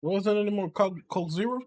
Wasn't any more Coke Zero?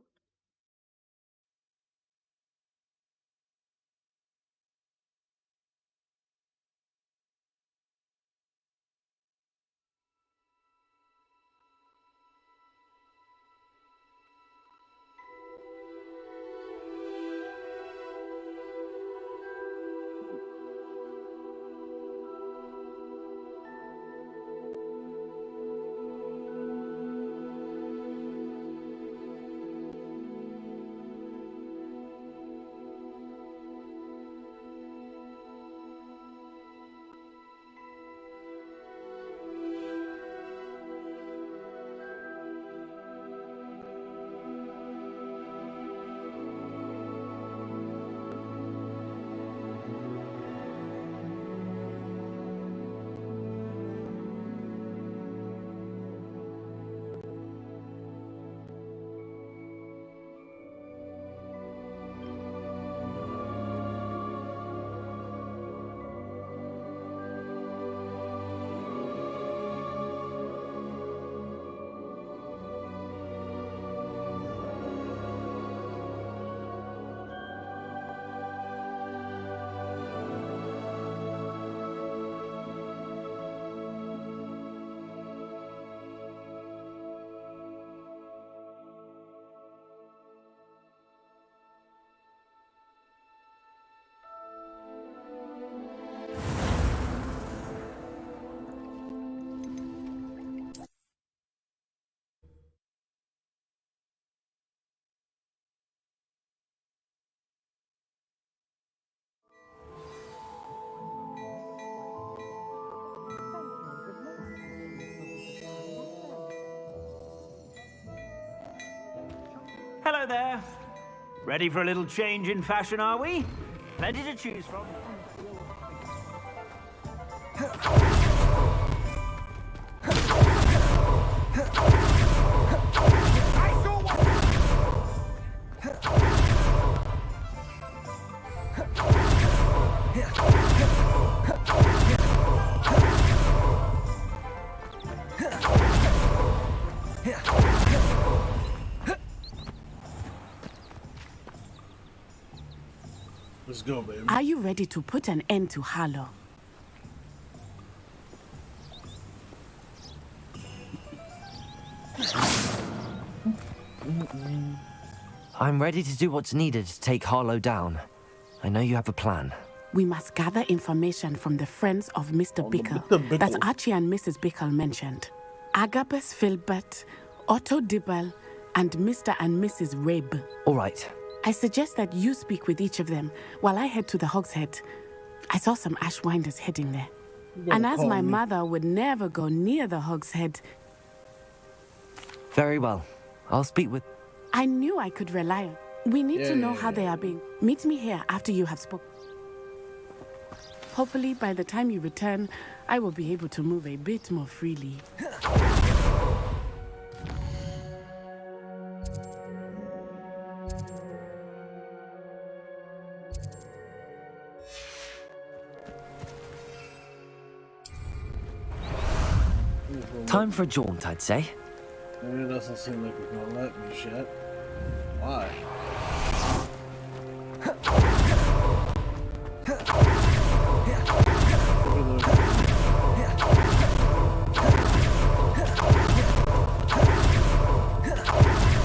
Hello there. Ready for a little change in fashion, are we? Plenty to choose from. Let's go, baby. Are you ready to put an end to Harlow? I'm ready to do what's needed to take Harlow down. I know you have a plan. We must gather information from the friends of Mr. Bickle Mr. that Bickle. Archie and Mrs. Bickle mentioned. Agabus Filbert, Otto Dibble, and Mr. and Mrs. Rabe. All right. I suggest that you speak with each of them while I head to the Hogshead. I saw some Ashwinders heading there. And as my mother would never go near the Hogshead, Very well. I'll speak with... I knew I could rely on. We need to know how they are being. Meet me here after you have spoken. Hopefully, by the time you return, I will be able to move a bit more freely. Time for a jaunt, I'd say. It doesn't seem like it's gonna let me shit. Why?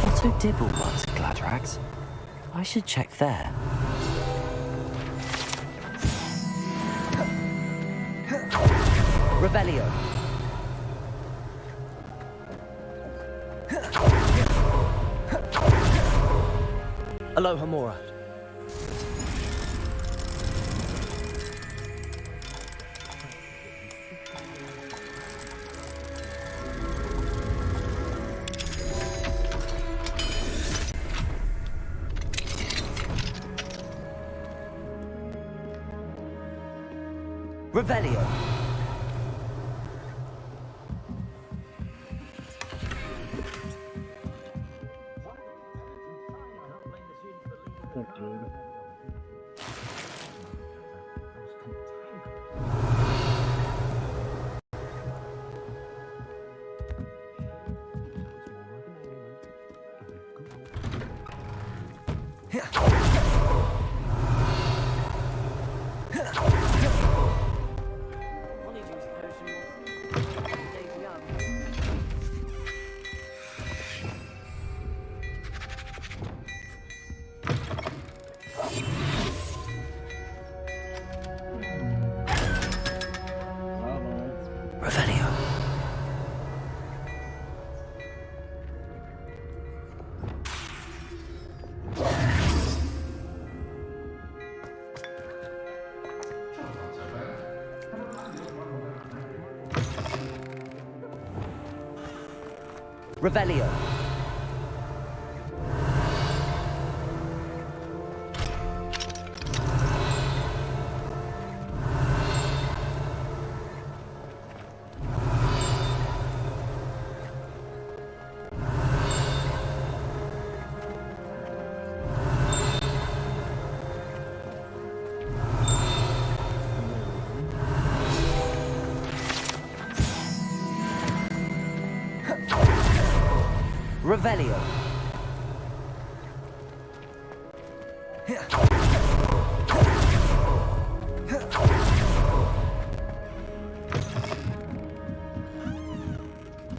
Otto Dibble runs Gladrags. I should check there. Revelio. Aloha Mora. Revelio. Fuck, dude. Revelio. Revelio. Revelio.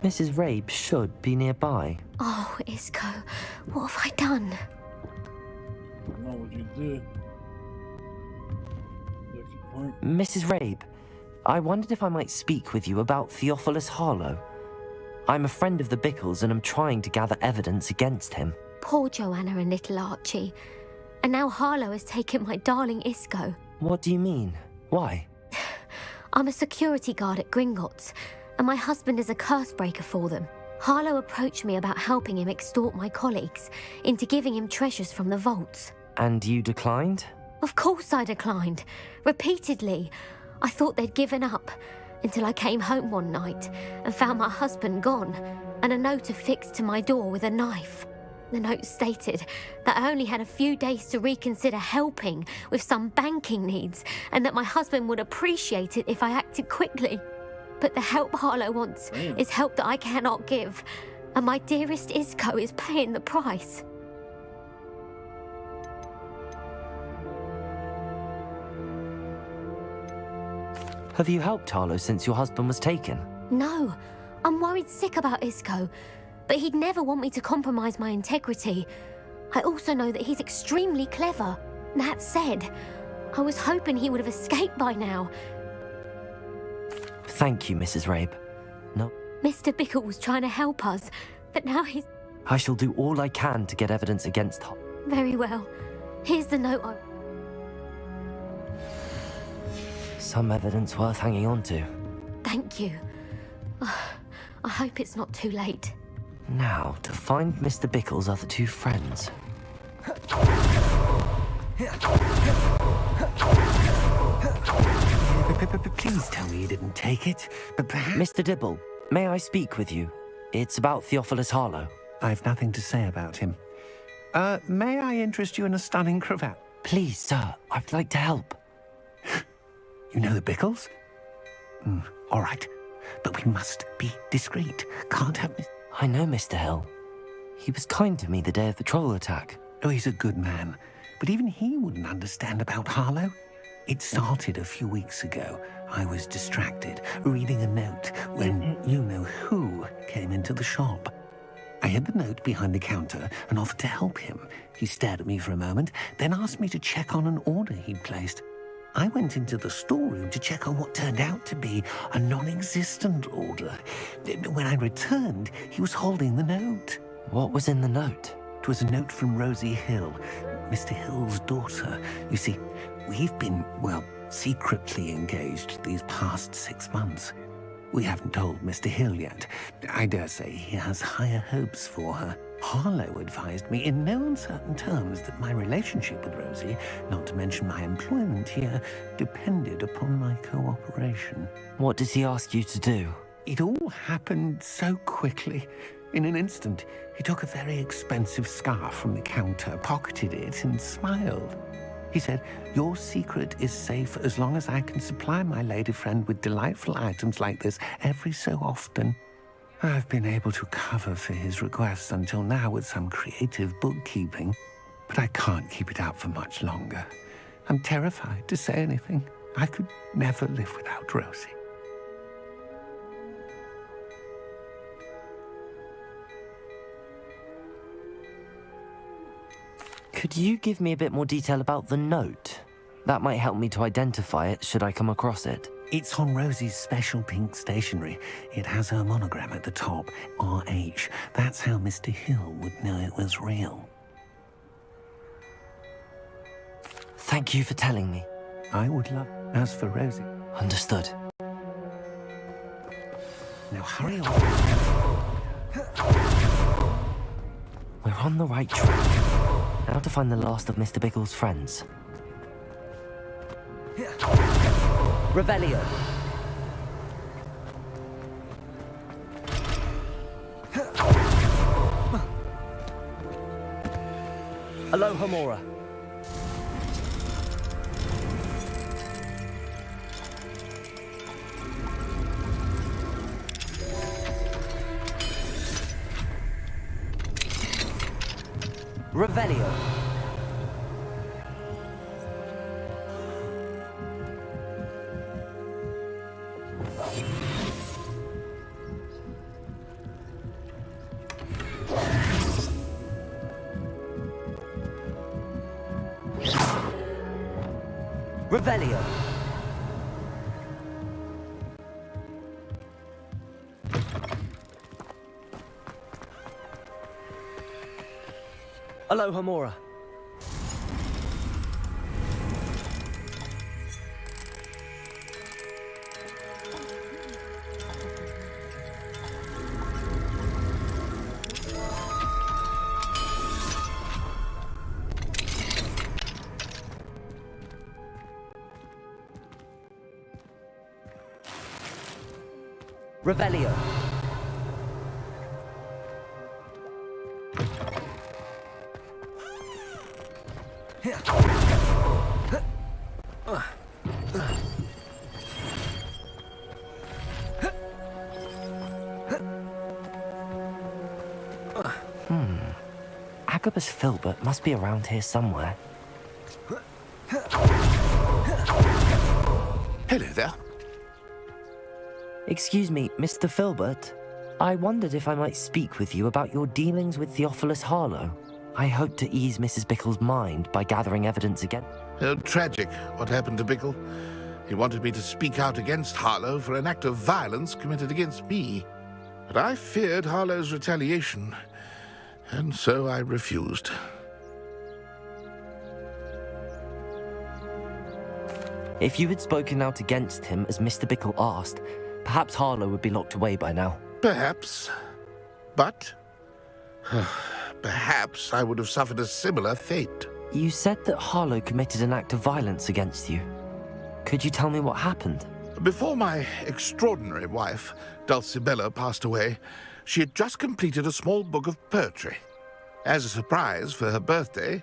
Mrs. Rabe should be nearby. Oh, Isco, what have I done? I know what you did. That's your point. Mrs. Rabe, I wondered if I might speak with you about Theophilus Harlow. I'm a friend of the Bickles and I'm trying to gather evidence against him. Poor Joanna and little Archie. And now Harlow has taken my darling Isco. What do you mean? Why? I'm a security guard at Gringotts, and my husband is a curse breaker for them. Harlow approached me about helping him extort my colleagues into giving him treasures from the vaults. And you declined? Of course I declined. Repeatedly. I thought they'd given up, until I came home one night and found my husband gone, and a note affixed to my door with a knife. The note stated that I only had a few days to reconsider helping with some banking needs, and that my husband would appreciate it if I acted quickly. But the help Harlow wants is help that I cannot give, and my dearest Isco is paying the price. Have you helped Harlow since your husband was taken? No, I'm worried sick about Isco, but he'd never want me to compromise my integrity. I also know that he's extremely clever. That said, I was hoping he would have escaped by now. Thank you, Mrs. Rabe. No, Mr. Bickle was trying to help us, but now he's... I shall do all I can to get evidence against Harlow. Very well. Here's the note I... Some evidence worth hanging on to. Thank you. I hope it's not too late. Now, to find Mr. Bickle's other two friends. Please tell me you didn't take it, but perhaps... Mr. Dibble, may I speak with you? It's about Theophilus Harlow. I've nothing to say about him. May I interest you in a stunning cravat? Please, sir, I'd like to help. You know the Bickles? All right, but we must be discreet. Can't have... I know Mr. Hill. He was kind to me the day of the troll attack. Oh, he's a good man, but even he wouldn't understand about Harlow. It started a few weeks ago. I was distracted, reading a note, when you-know-who came into the shop. I hid the note behind the counter and offered to help him. He stared at me for a moment, then asked me to check on an order he'd placed. I went into the storeroom to check on what turned out to be a non-existent order. When I returned, he was holding the note. What was in the note? It was a note from Rosie Hill, Mr. Hill's daughter. You see, we've been, well, secretly engaged these past 6 months. We haven't told Mr. Hill yet. I dare say he has higher hopes for her. Harlow advised me in no uncertain terms that my relationship with Rosie, not to mention my employment here, depended upon my cooperation. What did he ask you to do? It all happened so quickly. In an instant, he took a very expensive scarf from the counter, pocketed it, and smiled. He said, "Your secret is safe as long as I can supply my lady friend with delightful items like this every so often." I've been able to cover for his requests until now with some creative bookkeeping, but I can't keep it up for much longer. I'm terrified to say anything. I could never live without Rosie. Could you give me a bit more detail about the note? That might help me to identify it should I come across it. It's on Rosie's special pink stationery. It has her monogram at the top, RH. That's how Mr. Hill would know it was real. Thank you for telling me. I would love. As for Rosie... Understood. Now hurry on. We're on the right track. Now to find the last of Mr. Bickle's friends. Revelio. Aloha Mora. Revelio. Revelio. Aloha Mora. Revelio. Agabus Filbert must be around here somewhere. Hello there. Excuse me, Mr. Filbert. I wondered if I might speak with you about your dealings with Theophilus Harlow. I hope to ease Mrs. Bickle's mind by gathering evidence again. Tragic, what happened to Bickle. He wanted me to speak out against Harlow for an act of violence committed against me. But I feared Harlow's retaliation, and so I refused. If you had spoken out against him as Mr. Bickle asked, perhaps Harlow would be locked away by now. Perhaps. But perhaps I would have suffered a similar fate. You said that Harlow committed an act of violence against you. Could you tell me what happened? Before my extraordinary wife, Dulcibella, passed away, she had just completed a small book of poetry. As a surprise for her birthday,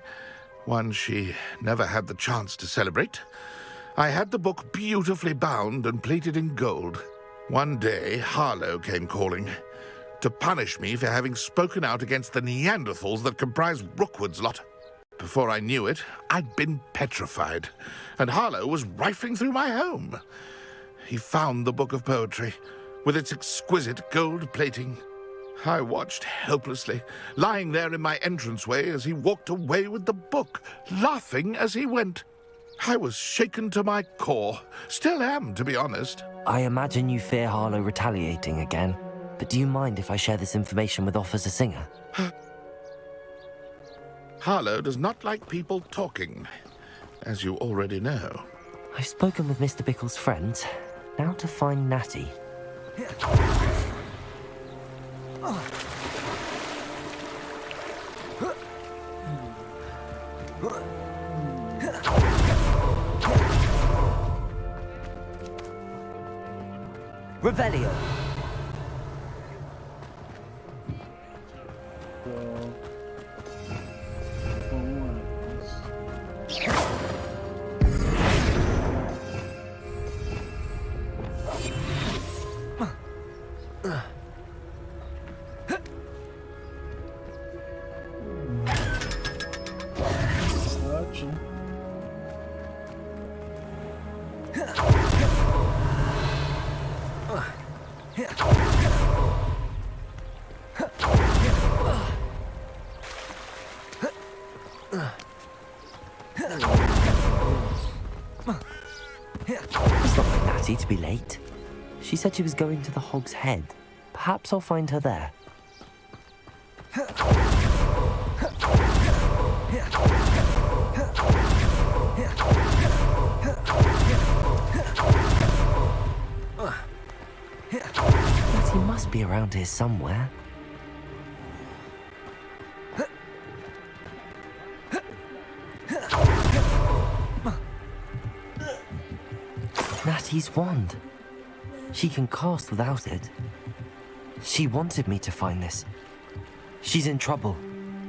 one she never had the chance to celebrate, I had the book beautifully bound and plated in gold. One day, Harlow came calling to punish me for having spoken out against the Neanderthals that comprise Rookwood's lot. Before I knew it, I'd been petrified, and Harlow was rifling through my home. He found the book of poetry, with its exquisite gold plating. I watched helplessly, lying there in my entranceway as he walked away with the book, laughing as he went. I was shaken to my core. Still am, to be honest. I imagine you fear Harlow retaliating again. But do you mind if I share this information with Officer Singer? Harlow does not like people talking, as you already know. I've spoken with Mr. Bickle's friends. Now to find Natty. Revelio. It's not like Natty to be late. She said she was going to the Hog's Head. Perhaps I'll find her there. Natty must be around here somewhere. Natty's wand. She can cast without it. She wanted me to find this. She's in trouble.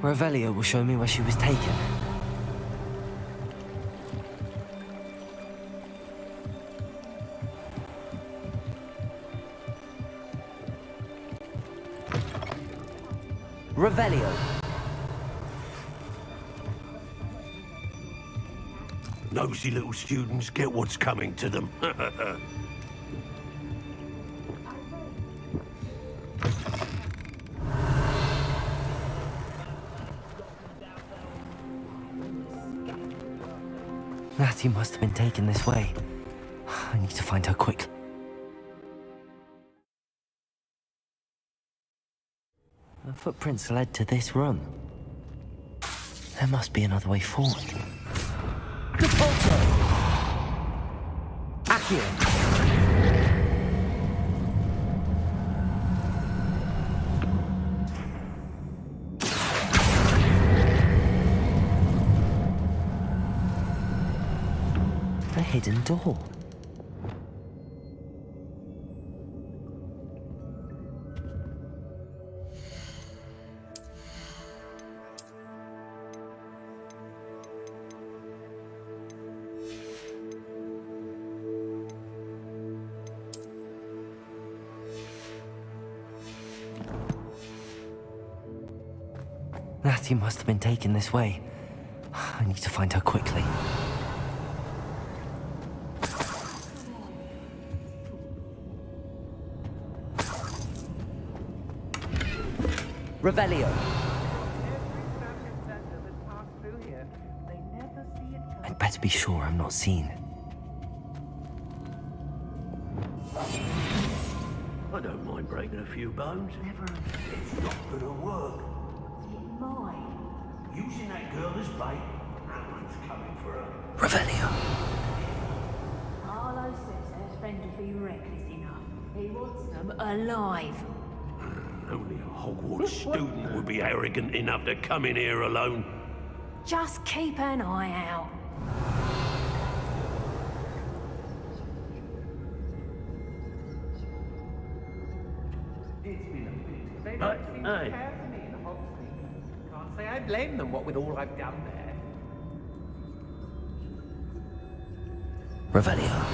Revelio will show me where she was taken. Revelio. Nosy little students get what's coming to them. Natty must have been taken this way. I need to find her quick. The footprints led to this room. There must be another way forward. Defaulter! Accio! A hidden door. Natty must have been taken this way. I need to find her quickly. Revelio. I'd better be sure I'm not seen. I don't mind breaking a few bones. It's not gonna work. It might. Using that girl as bait, no one's coming for her. Revelio. Harlow says her friend would be reckless enough. He wants them alive. Only a Hogwarts student would be arrogant enough to come in here alone. Just keep an eye out. Hey. Can't say I blame them, what with all I've done there. Revelio.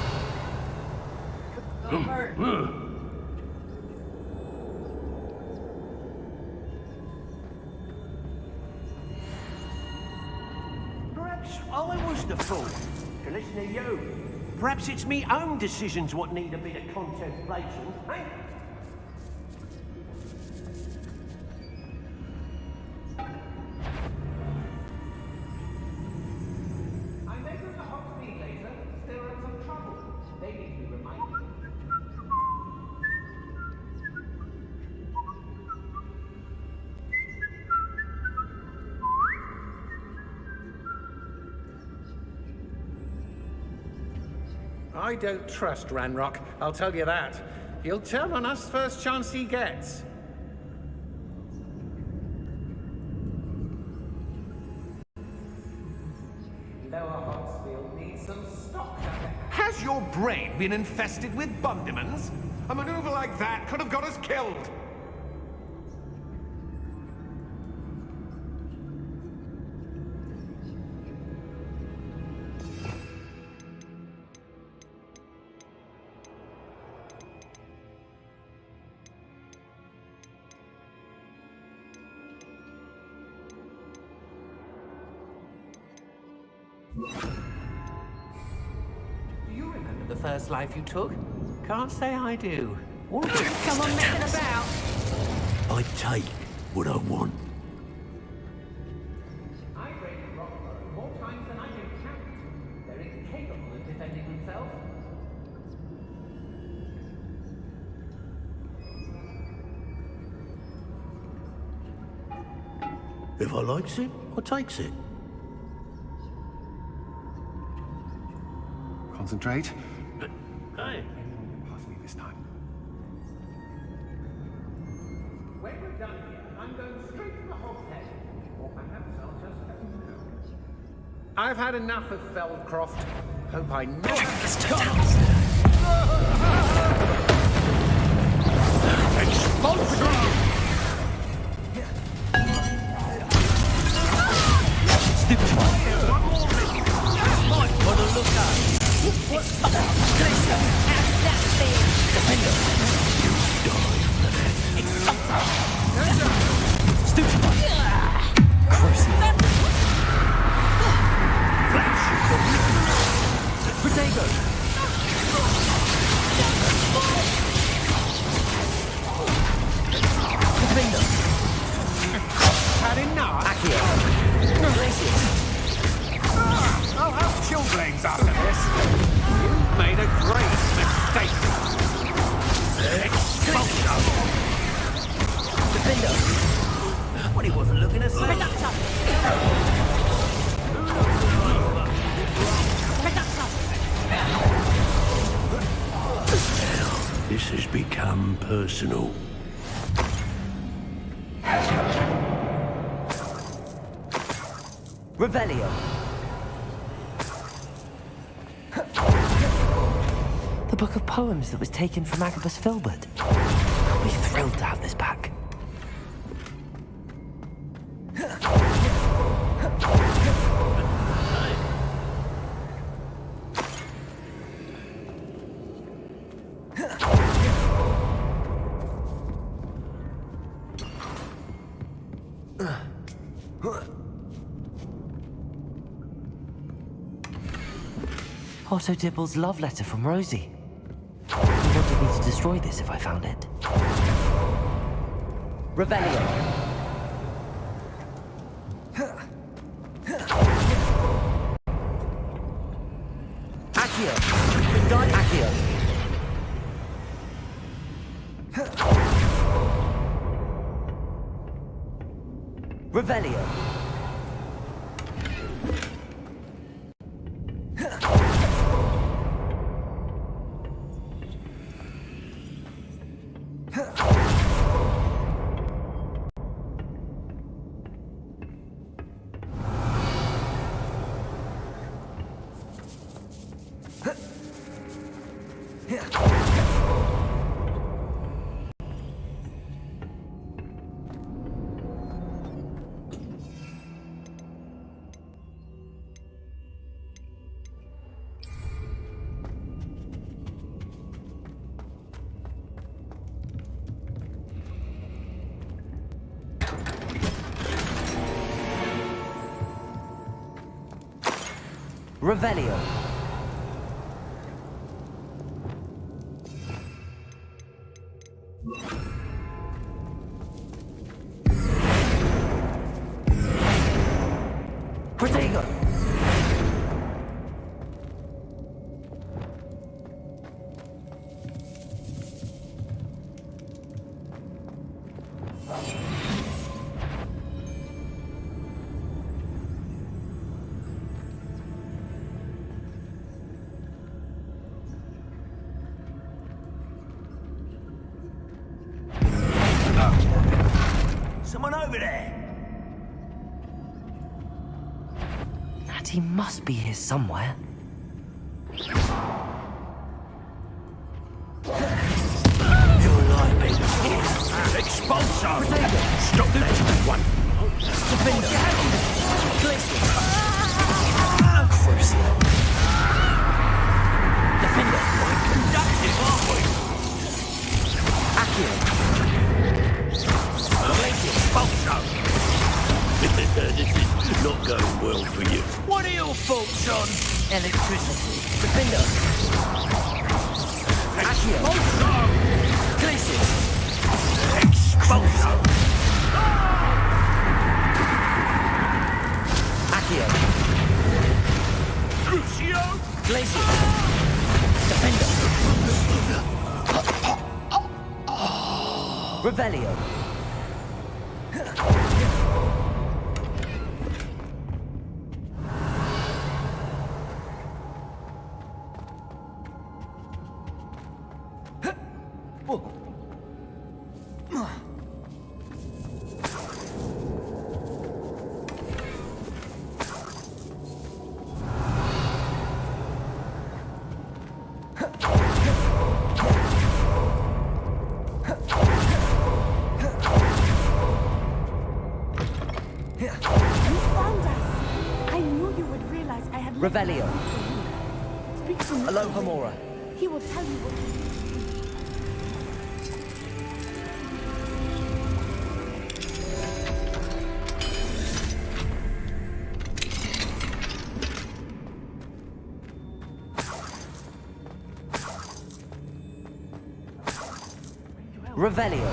Perhaps I was the fool to listen to you. Perhaps it's me own decisions what need a bit of contemplation, eh? I measured the Hogsmeade I don't trust Ranrock, I'll tell you that. He'll turn on us first chance he gets. Has your brain been infested with bundimans? A maneuver like that could have got us killed. Do you remember the first life you took? Can't say I do. Come on, messing about. I take what I want. I've raided Rockford more times than I can count. They're incapable of defending themselves. If I likes it, I takes it. Concentrate. Hey. Pass me this time. When we're done here, I'm going straight to the Hogshead. Or perhaps I'll just let you know. I've had enough of Feldcroft. Hope I never... Expulsion! Had enough? I'll have chilblains after this. You made a great mistake. Expulsion! Defender! Well, he wasn't looking at me. This has become personal. Revelio. The book of poems that was taken from Agabus Filbert. I'll be thrilled to have this back. Otto Dibble's love letter from Rosie. He wanted me to destroy this if I found it. Revelio. Accio. Accio. Revelio. Revelio. Protego. He must be here somewhere. Your life is Expulso! Stop that one! Defender! Crucial! Defender! Conductive, aren't we? Accio! Expulso! This is not going well for you. What are your faults on? Electricity. Defender! Accio! Glacier! Expulso! Accio! Crucio! Glacier! Defender! Revelio! Revelio. Speak to me. Aloha Mora. He will tell you what. Revelio.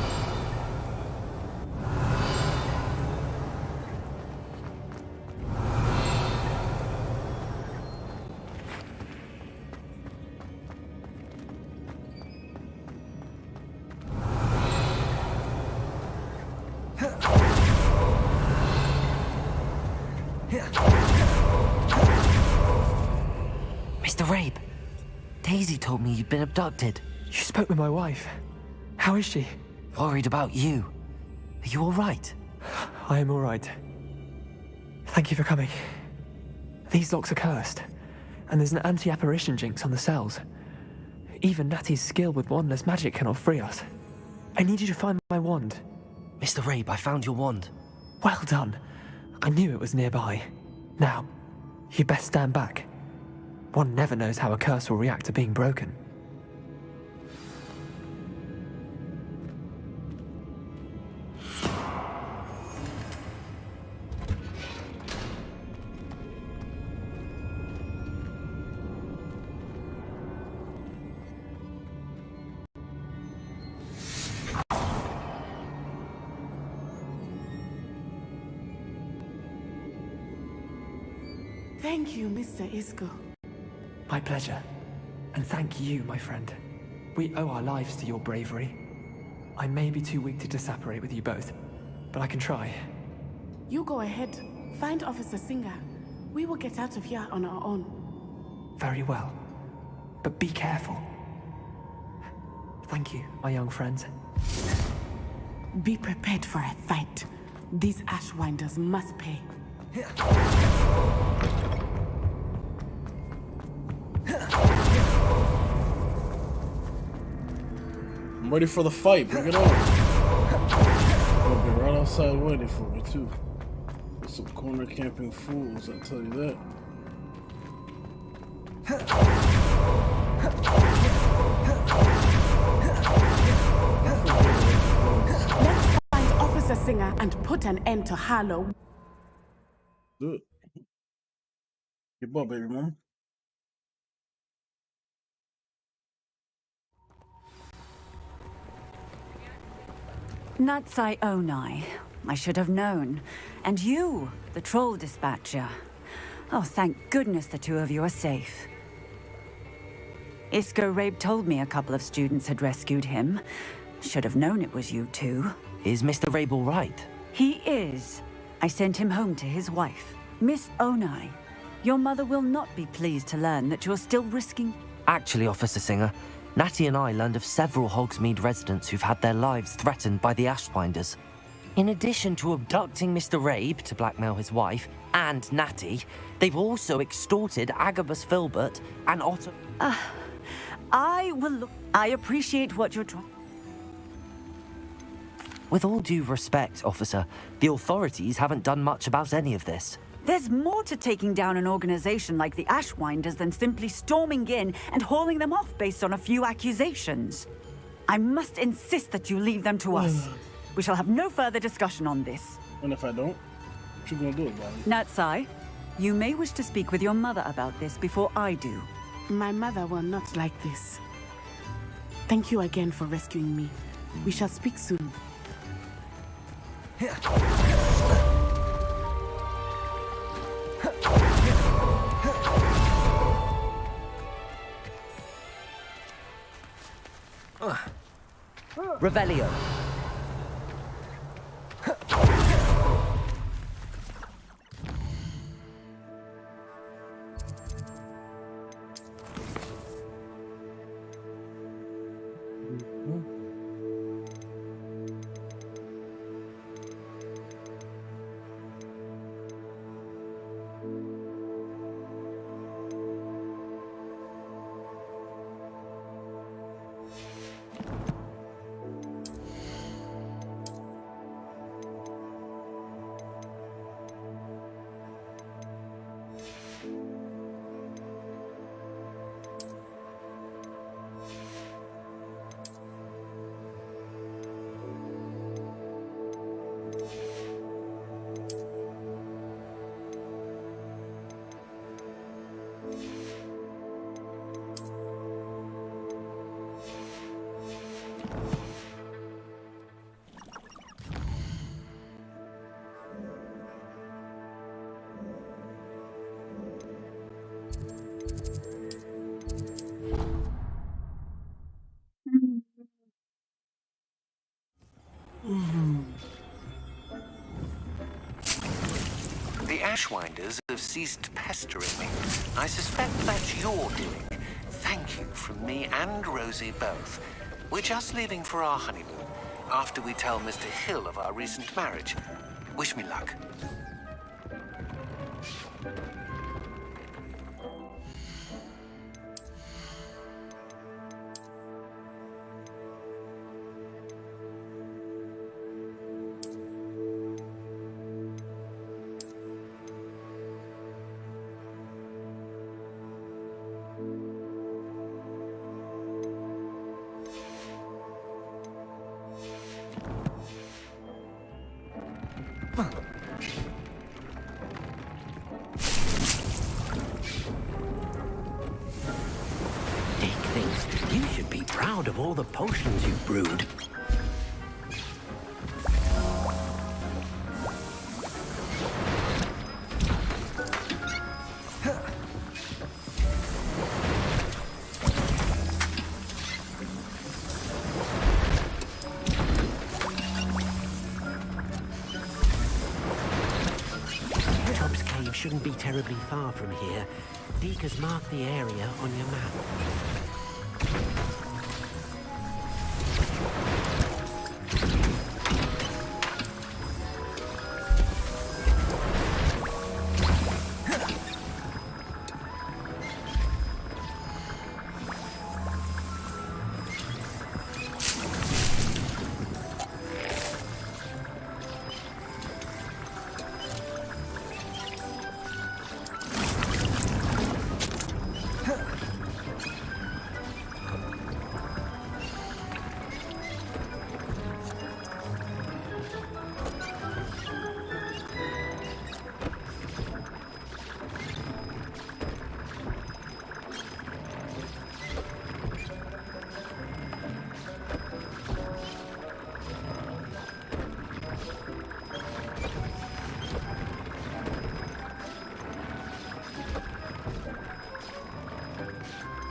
Mr. Rabe, Daisy told me you'd been abducted. You spoke with my wife. How is she? Worried about you. Are you all right? I am all right. Thank you for coming. These locks are cursed, and there's an anti-apparition jinx on the cells. Even Natty's skill with wandless magic cannot free us. I need you to find my wand. Mr. Rabe, I found your wand. Well done. I knew it was nearby. Now, you best stand back. One never knows how a curse will react to being broken. Thank you, Mr. Isco. My pleasure. And thank you, my friend. We owe our lives to your bravery. I may be too weak to disapparate with you both, but I can try. You go ahead. Find Officer Singer. We will get out of here on our own. Very well. But be careful. Thank you, my young friends. Be prepared for a fight. These Ashwinders must pay. I'm ready for the fight. Bring it on. They'll be right outside waiting for me, too. There's some corner camping fools, I'll tell you that. Let's find Officer Singer and put an end to Harlow. Do it. Keep up, baby mama. Natsai Onai. I should have known. And you, the troll dispatcher. Oh, thank goodness the two of you are safe. Isco Rabe told me a couple of students had rescued him. Should have known it was you two. Is Mr. Rabe all right? He is. I sent him home to his wife. Miss Onai, your mother will not be pleased to learn that you're still risking... Actually, Officer Singer, Natty and I learned of several Hogsmeade residents who've had their lives threatened by the Ashwinders. In addition to abducting Mr. Rabe to blackmail his wife and Natty, they've also extorted Agabus Filbert and Otto. I will look. I appreciate what you're trying. With all due respect, officer, the authorities haven't done much about any of this. There's more to taking down an organization like the Ashwinders than simply storming in and hauling them off based on a few accusations. I must insist that you leave them to us. We shall have no further discussion on this. And if I don't, what you gonna do about it? Natsai, you may wish to speak with your mother about this before I do. My mother will not like this. Thank you again for rescuing me. We shall speak soon. Revelio. The Ashwinders have ceased pestering me. I suspect that's your doing. Thank you from me and Rosie both. We're just leaving for our honeymoon after we tell Mr. Hill of our recent marriage. Wish me luck. Dick thinks you should be proud of all the potions you've brewed. Tubbs Cave shouldn't be terribly far from here. Deke has marked the area on your map.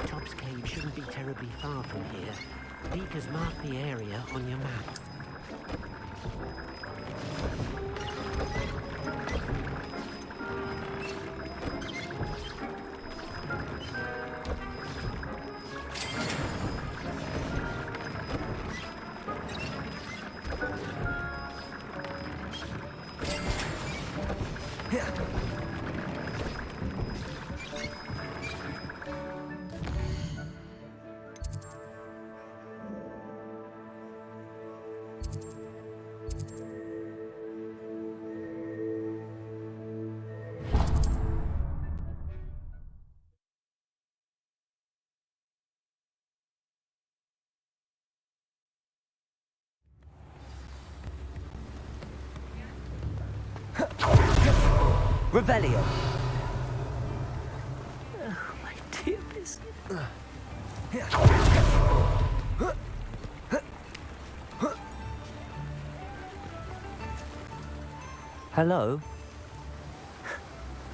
Tubbs Cave shouldn't be terribly far from here. Deke has marked the area on your map. Revelio. Oh, my dear miss. Hello?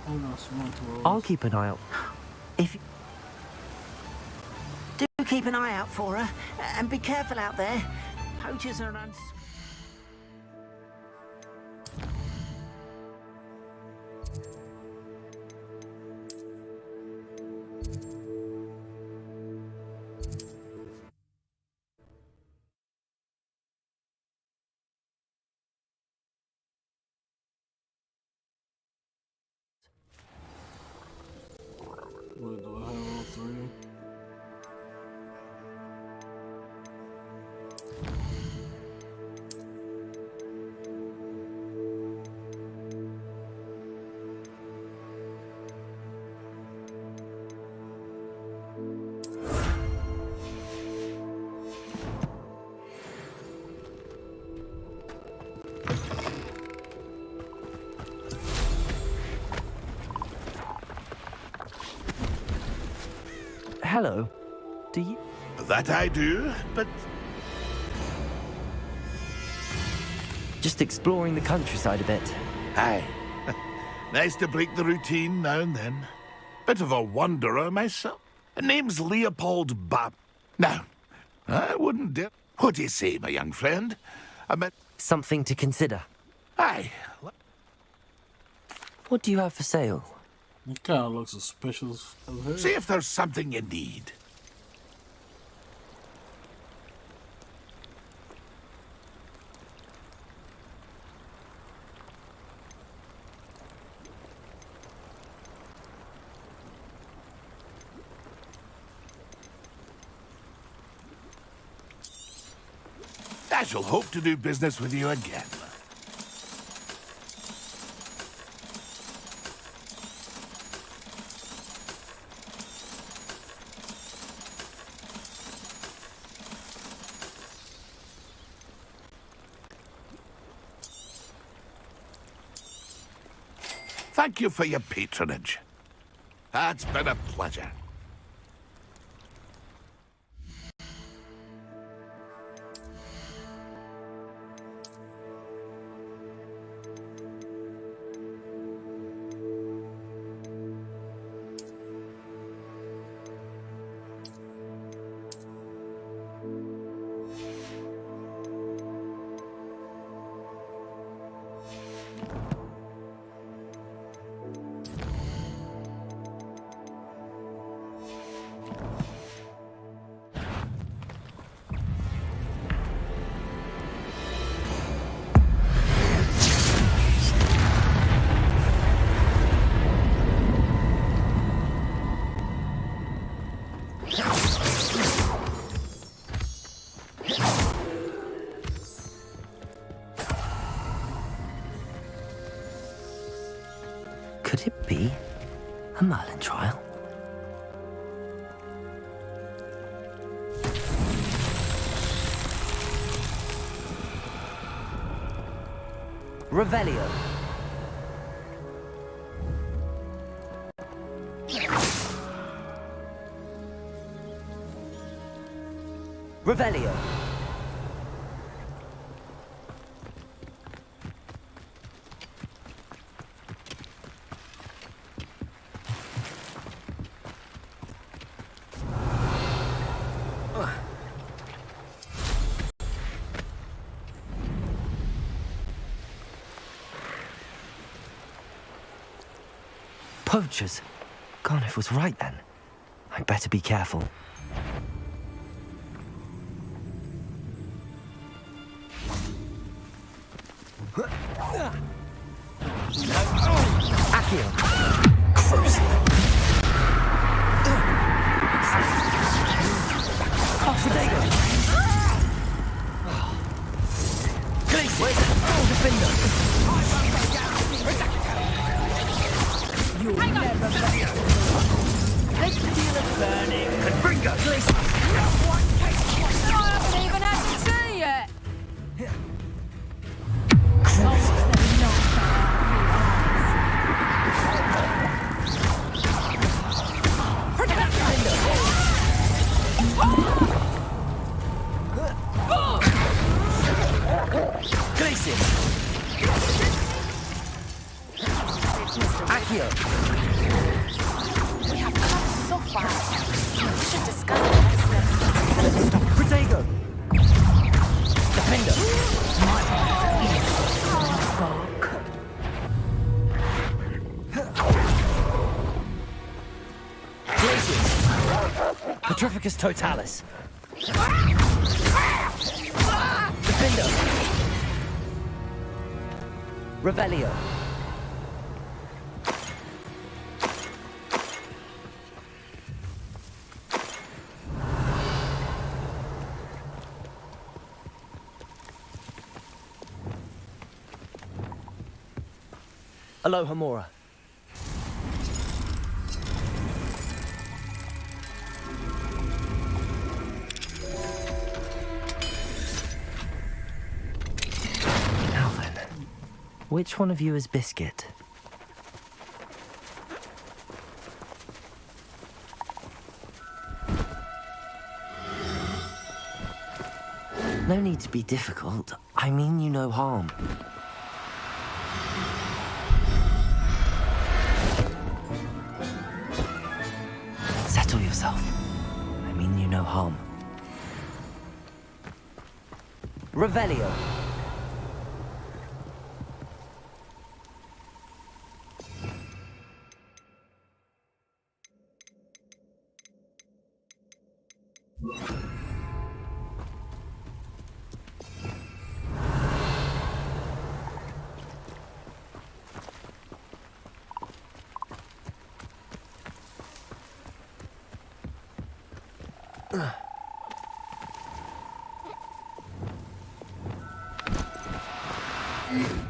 I'm not smart to roll. I'll keep an eye out. If do keep an eye out for her, and be careful out there. Poachers are What, do I have all three? Hello. Do you... That I do, but Just exploring the countryside a bit. aye. Nice to break the routine now and then. Bit of a wanderer myself. Name's Leopold Bab. Now, I wouldn't dare... What do you say, my young friend? I met... Something to consider. Aye. What do you have for sale? It kind of looks suspicious of her. See if there's something you need. I shall hope to do business with you again. Thank you for your patronage. It's been a pleasure. Could it be a Merlin trial? Revelio. Revelio. Poachers. Garniff was right then. I'd better be careful. Accio. Cruising. Protego. Where's the defender? You'll never let's feel it burning. And bring us. I haven't even had to see yet. Accio! We have come so far. We should discuss the next steps. Protego! Defender! Glacius! Petrificus Totalis! Defender! Revelio! Aloha Mora. Now then, which one of you is Biscuit? No need to be difficult. I mean you no harm. Settle yourself. I mean you no harm. Revelio.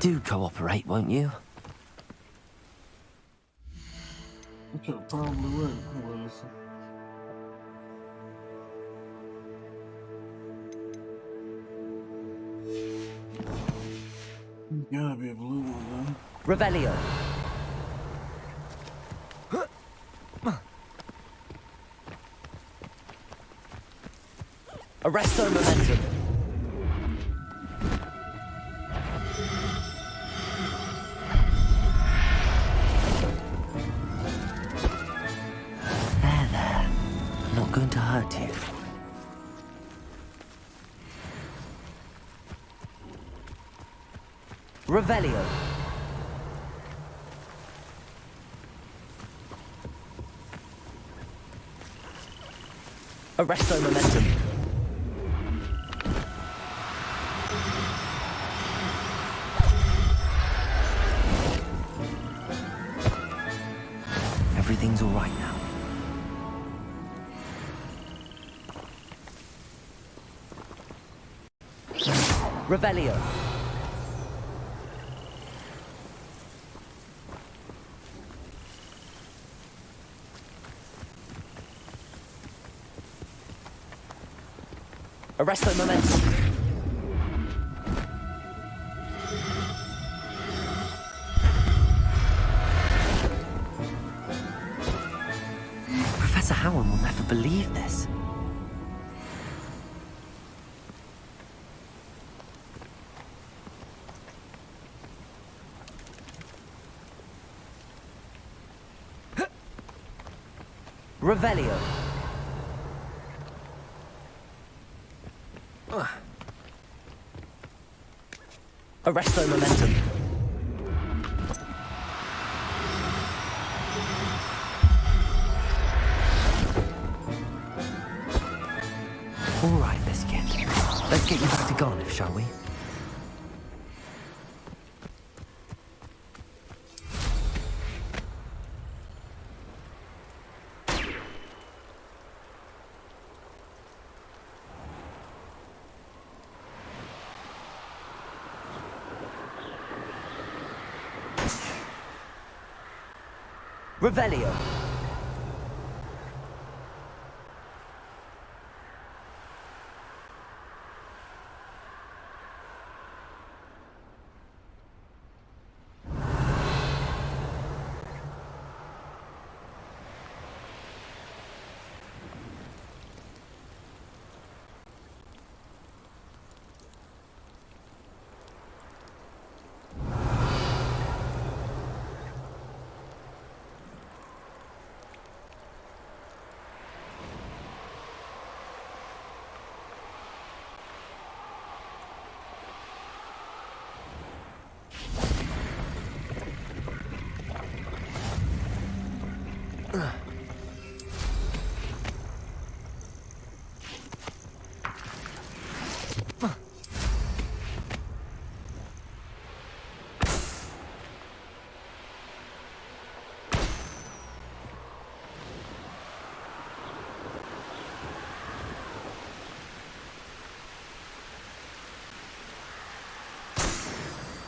Do cooperate, won't you? Which are probably right. Gotta be a blue one, then. Revelio. Arresto momentum. There. I'm not going to hurt you. Revelio. Arresto momentum. Everything's all right now. Revelio. Arresto momentum. Professor Howard will never believe this. Revelio. Arresto momentum. All right, Biscuit. Let's get you back to Garniff, shall we? Revelio.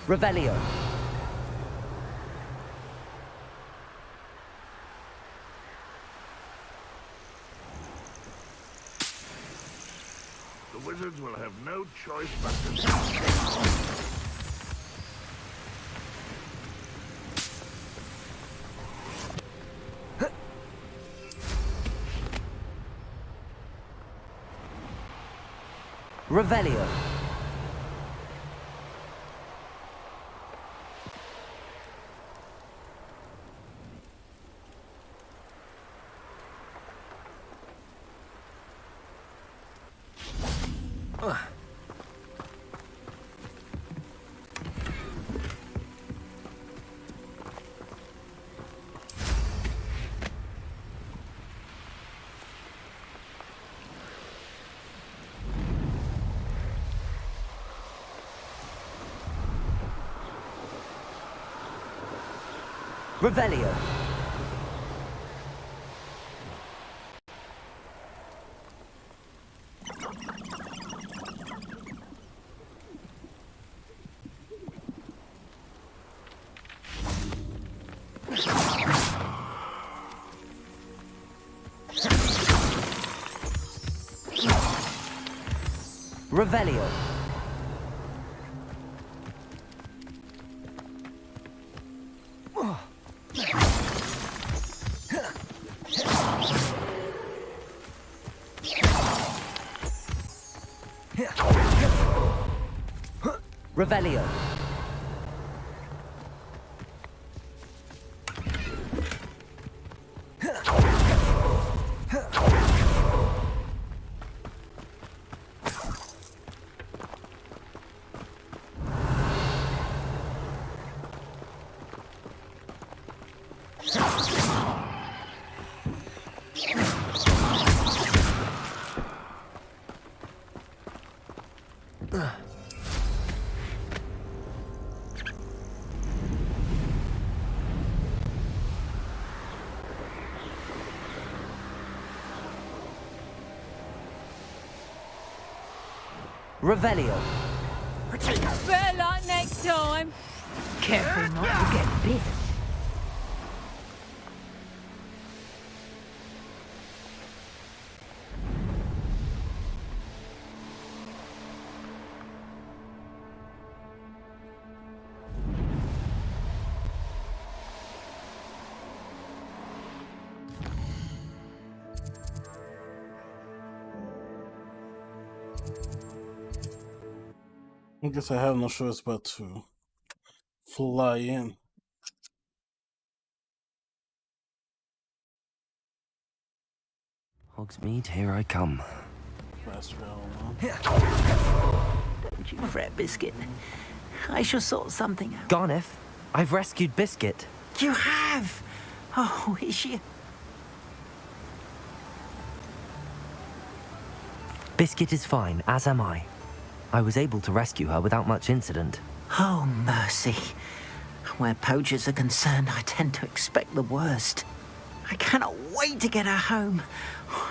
Revelio. The wizards will have no choice but to... Revelio. Revelio. Revelio. Revelio. Revelio. Better luck next time. Careful not to get bit. I guess I have no choice but to fly in. Hogsmeade, here I come. Don't you fret, Biscuit. I shall sort something out. Garneth, I've rescued Biscuit. You have? Oh, is she? Biscuit is fine, as am I. I was able to rescue her without much incident. Oh, mercy. Where poachers are concerned, I tend to expect the worst. I cannot wait to get her home.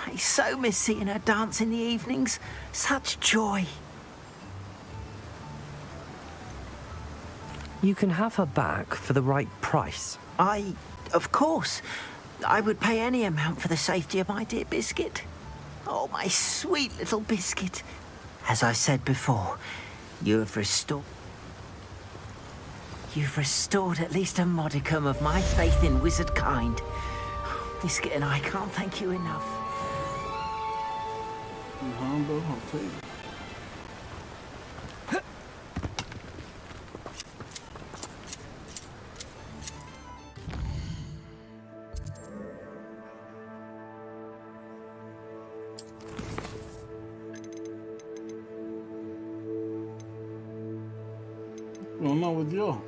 I so miss seeing her dance in the evenings. Such joy. You can have her back for the right price. Of course. I would pay any amount for the safety of my dear Biscuit. Oh, my sweet little Biscuit. As I said before, you've restored at least a modicum of my faith in wizard kind. Biscuit and I can't thank you enough. I'll tell you. No, not with you.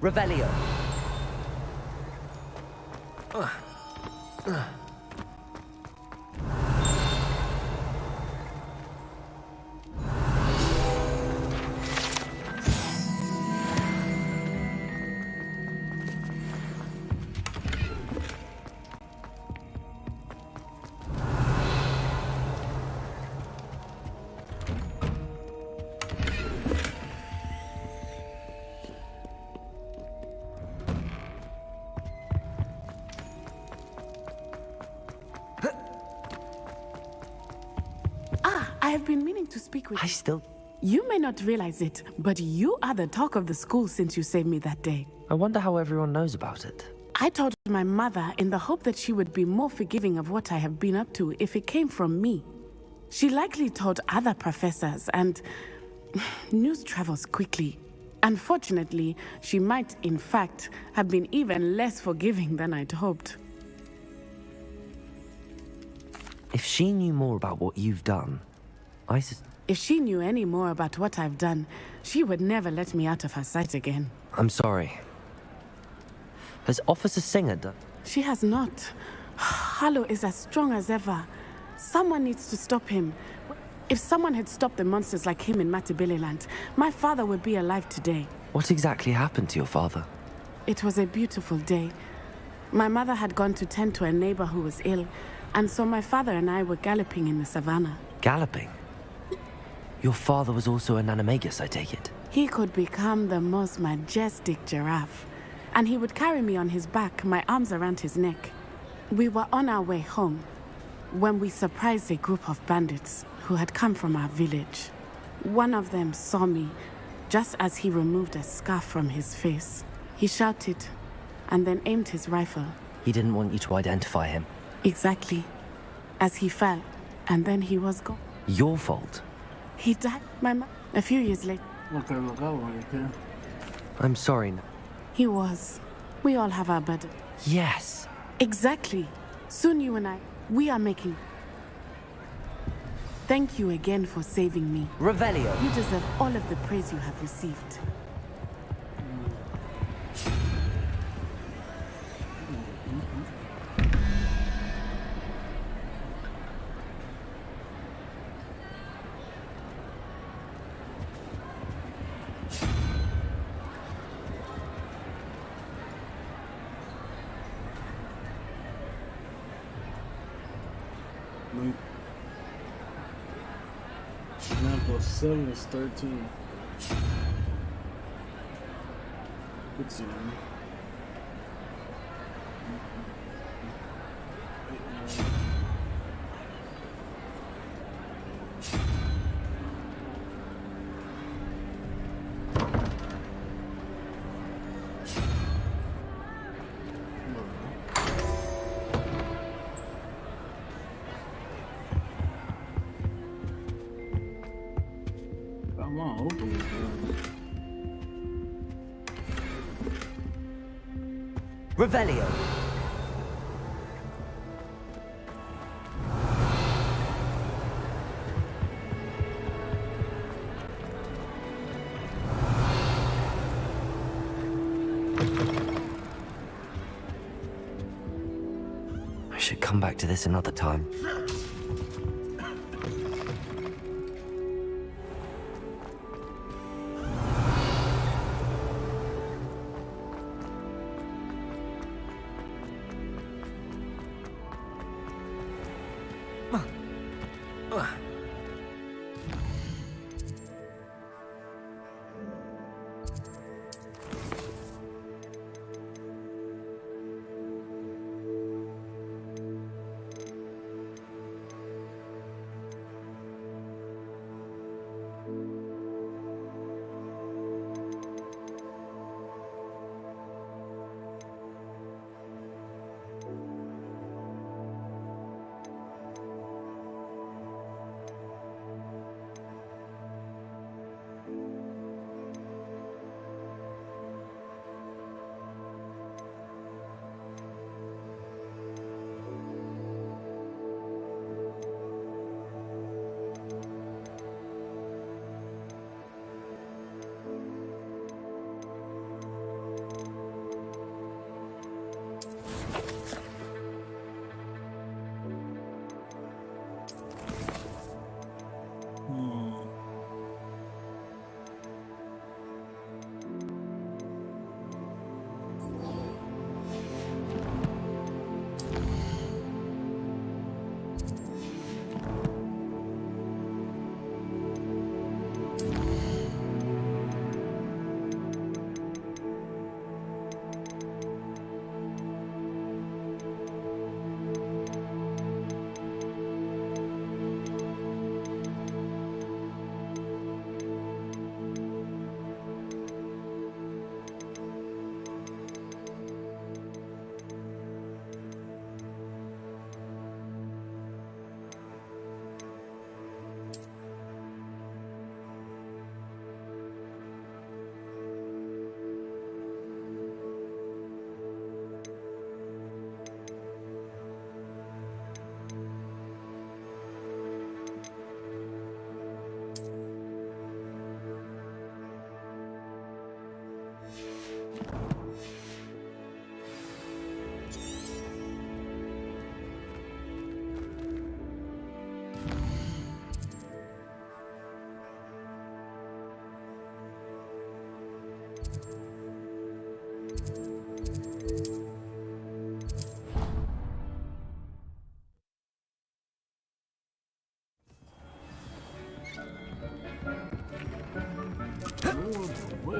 Revelio. I have been meaning to speak with you. I You may not realize it, but you are the talk of the school since you saved me that day. I wonder how everyone knows about it. I told my mother in the hope that she would be more forgiving of what I have been up to if it came from me. She likely told other professors, and news travels quickly. Unfortunately, she might, in fact, have been even less forgiving than I'd hoped. If she knew more about what you've done, If she knew any more about what I've done, she would never let me out of her sight again. I'm sorry. Has Officer Singer done? She has not. Harlow is as strong as ever. Someone needs to stop him. If someone had stopped the monsters like him in Matabeleland, my father would be alive today. What exactly happened to your father? It was a beautiful day. My mother had gone to tend to a neighbor who was ill, and so my father and I were galloping in the savannah. Galloping? Your father was also an animagus, I take it? He could become the most majestic giraffe, and he would carry me on his back, my arms around his neck. We were on our way home when we surprised a group of bandits who had come from our village. One of them saw me just as he removed a scarf from his face. He shouted and then aimed his rifle. He didn't want you to identify him. Exactly. As he fell, and then he was gone. Your fault? He died, a few years later. I'm sorry. He was. We all have our burden. Yes. Exactly. Soon you and I, we are making... Thank you again for saving me. Revelio. You deserve all of the praise you have received. Plus 7 is 13. Good seeing you. Revelio. I should come back to this another time.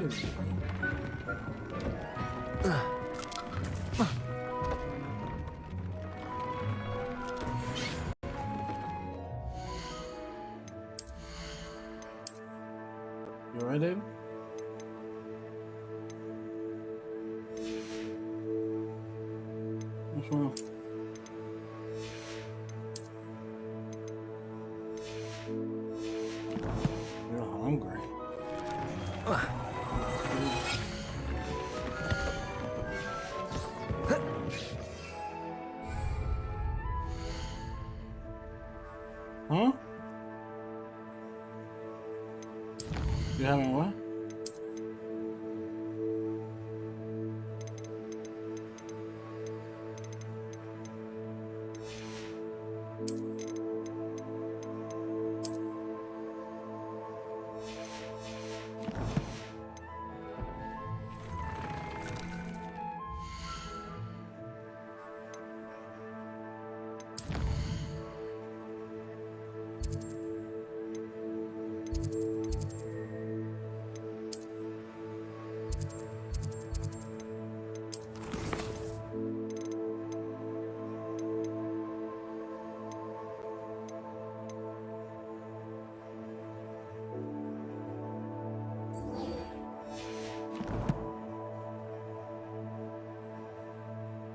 is it? You alright, David? What's wrong? You're hungry. Huh? You having what?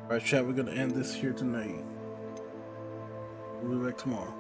Alright, chat, we're gonna end this here tonight. We'll be back tomorrow.